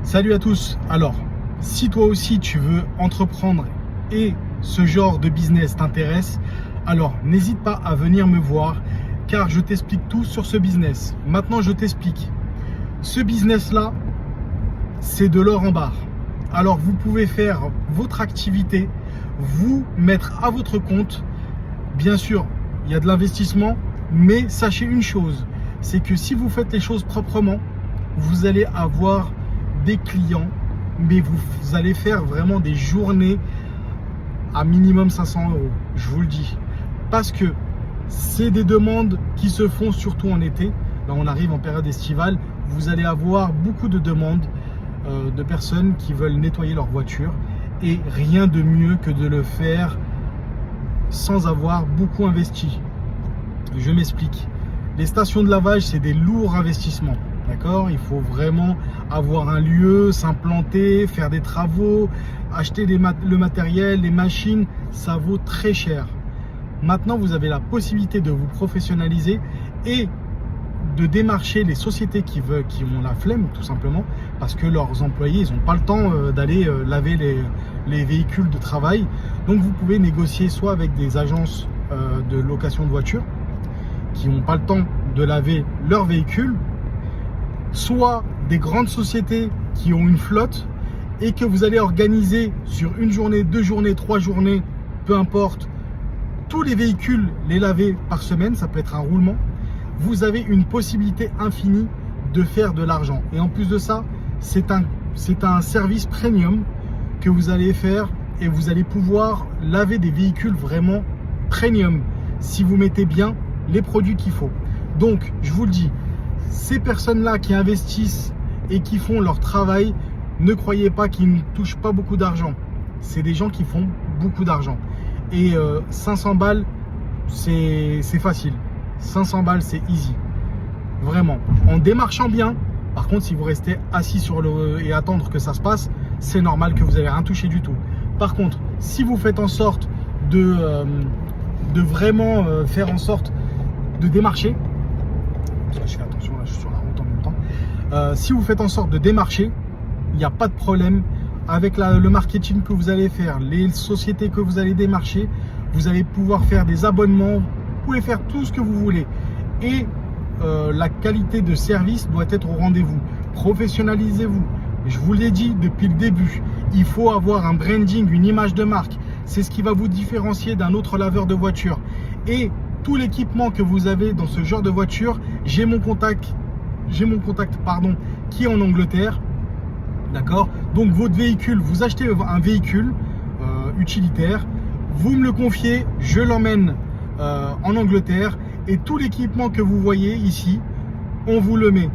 Salut à tous. Alors, si toi aussi tu veux entreprendre et ce genre de business t'intéresse, alors n'hésite pas à venir me voir car je t'explique tout sur ce business. Maintenant, je t'explique. Ce business-là, c'est de l'or en barre. Alors, vous pouvez faire votre activité, vous mettre à votre compte. Bien sûr, il y a de l'investissement, mais sachez une chose, c'est que si vous faites les choses proprement, vous allez avoir des clients, mais vous allez faire vraiment des journées à minimum 500 €, je vous le dis. Parce que c'est des demandes qui se font surtout en été. Là, on arrive en période estivale, vous allez avoir beaucoup de demandes de personnes qui veulent nettoyer leur voiture. Et rien de mieux que de le faire sans avoir beaucoup investi. Je m'explique. Les stations de lavage, c'est des lourds investissements. D'accord? Il faut vraiment avoir un lieu, s'implanter, faire des travaux, acheter le matériel, les machines, ça vaut très cher. Maintenant, vous avez la possibilité de vous professionnaliser et de démarcher les sociétés qui ont la flemme, tout simplement, parce que leurs employés, ils n'ont pas le temps d'aller laver les véhicules de travail. Donc, vous pouvez négocier soit avec des agences de location de voitures qui n'ont pas le temps de laver leurs véhicules, soit des grandes sociétés qui ont une flotte et que vous allez organiser sur une journée, 2 journées, 3 journées, peu importe, tous les véhicules les laver par semaine, ça peut être un roulement. Vous avez une possibilité infinie de faire de l'argent. Et en plus de ça, c'est un service premium que vous allez faire et vous allez pouvoir laver des véhicules vraiment premium si vous mettez bien les produits qu'il faut. Donc, je vous le dis, ces personnes-là qui investissent et qui font leur travail, ne croyez pas qu'ils ne touchent pas beaucoup d'argent. C'est des gens qui font beaucoup d'argent. Et 500 balles, c'est facile. 500 balles, c'est easy. Vraiment. En démarchant bien, par contre, si vous restez assis et attendre que ça se passe, c'est normal que vous n'allez rien toucher du tout. Par contre, si vous faites en sorte de vraiment faire en sorte de démarcher, je fais attention, là je suis sur la route en même temps. Si vous faites en sorte de démarcher, il n'y a pas de problème avec le marketing que vous allez faire, les sociétés que vous allez démarcher, vous allez pouvoir faire des abonnements, vous pouvez faire tout ce que vous voulez. Et la qualité de service doit être au rendez-vous. Professionnalisez-vous. Je vous l'ai dit depuis le début, il faut avoir un branding, une image de marque. C'est ce qui va vous différencier d'un autre laveur de voiture. Et tout l'équipement que vous avez dans ce genre de voiture, j'ai mon contact qui est en Angleterre. D'accord? Donc votre véhicule, vous achetez un véhicule utilitaire, vous me le confiez, je l'emmène en Angleterre et tout l'équipement que vous voyez ici, on vous le met.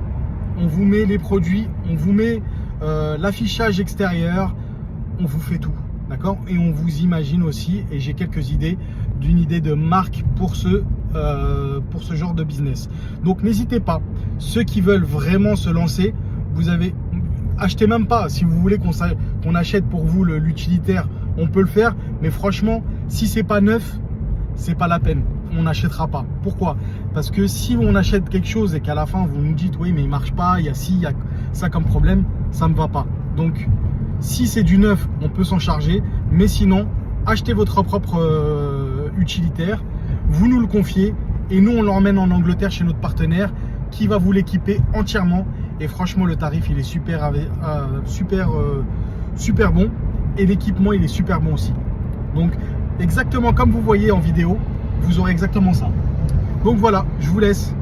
On vous met les produits, on vous met l'affichage extérieur, on vous fait tout. D'accord? Et on vous imagine aussi, et j'ai quelques idées, d'une idée de marque pour ce genre de business. Donc n'hésitez pas, ceux qui veulent vraiment se lancer, achetez même pas. Si vous voulez qu'on achète pour vous l'utilitaire, on peut le faire. Mais franchement, si c'est pas neuf, c'est pas la peine. On n'achètera pas. Pourquoi? Parce que si on achète quelque chose et qu'à la fin vous nous dites oui mais il marche pas, il y a ci, il y a ça comme problème, ça ne va pas. Donc si c'est du neuf, on peut s'en charger. Mais sinon, achetez votre propre utilitaire, vous nous le confiez et nous on l'emmène en Angleterre chez notre partenaire qui va vous l'équiper entièrement. Et franchement, le tarif il est super bon et l'équipement il est super bon aussi. Donc exactement comme vous voyez en vidéo, vous aurez exactement ça. Donc voilà, je vous laisse.